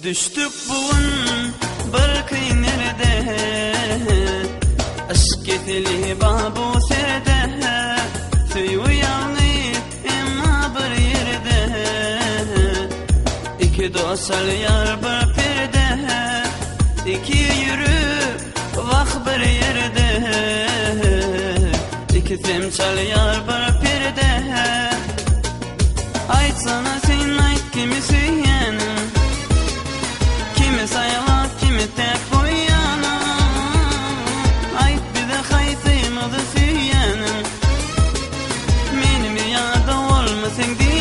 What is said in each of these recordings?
Düştük bugün bir kıynerde, aşk etili babu serde. Suyu yanıp emma bir yerde, iki dostal yar bir perde. İki yürüp vak bir yerde, iki temsal yar bir perde. Aytsana sen ayt kimi süyenim, kimi sayalap kimi tek koyanım. Ayt bize kaytımızı süyenim, benim yada olmasın diyenim.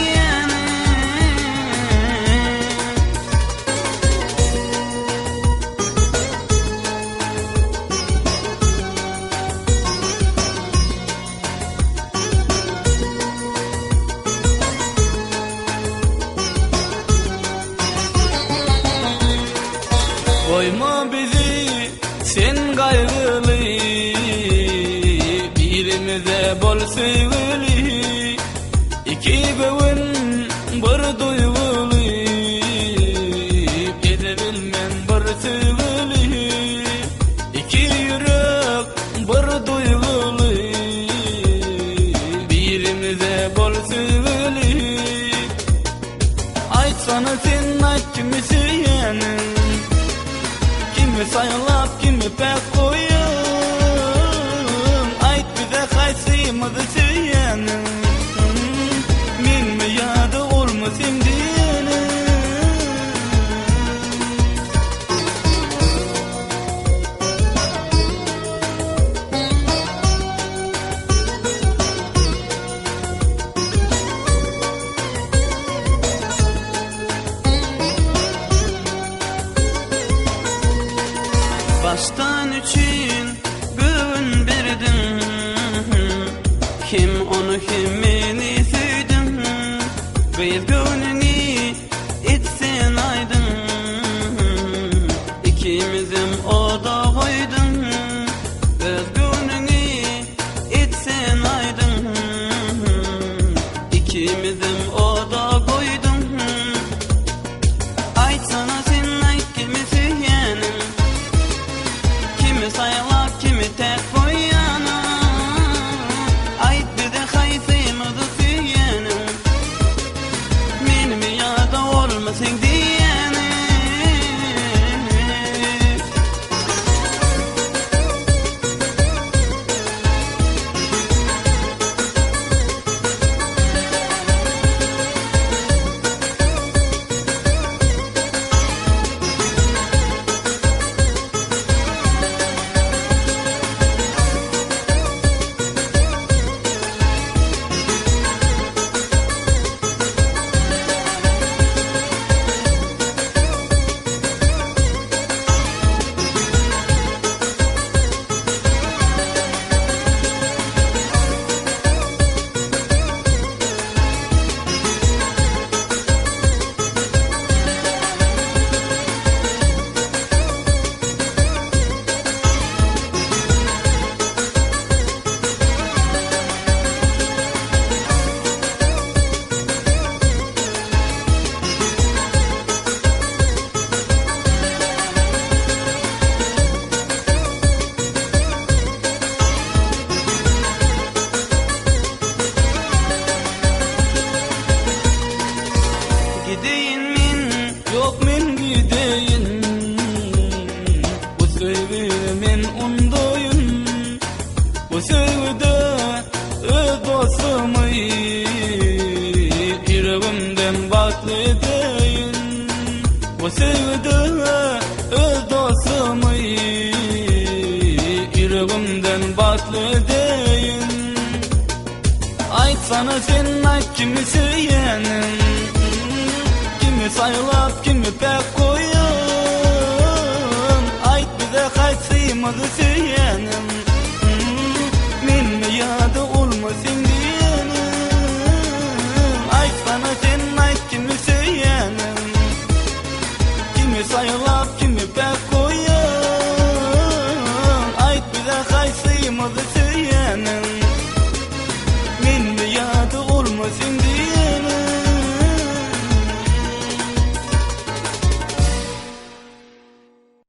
Koyma bizi sen kaygılı, birimize bol sevgili. İki göğün bir duygulu, edebilmem bir sevgili. İki yürek bir duygulu, birimize bol sevgili. Aytsana sen ayt kimi süyenim, kimi sayalap kimi pek koyun. Ayt bize kaysımızı süyenim, men mi yada olmasın diyenim. Baştan için gün verdim, kim onu kim beni süydüm. Bir gönlünü etsen aydın, ikimizim o da koydum. Bir gönlünü etsen aydın, ikimizim o da koydum. Aytsana sen ayt kimi süyenim, kimi sayalap kimi tek koyanım. Ayt bize kaysımızı süyenim, benim yada olmasın diyenim. Gideyim min, Yok men gideyin, bu sevgide men undayım. Bu sevgide öz dostumu yüreğimden batlı edeyin. Bu sevgide öz dostumu yüreğimden batlı edeyin. Aytsana sen ayt kimi süyenim, kimi sayalap kimi pek koyun. Ayt bize kaysımızı süyenim, men mi yada olmasın diyenim. Aytsana sen ayt kimi süyenim, kimi sayalap kimi pek koyun. Ayt bize kaysımızı süyenim,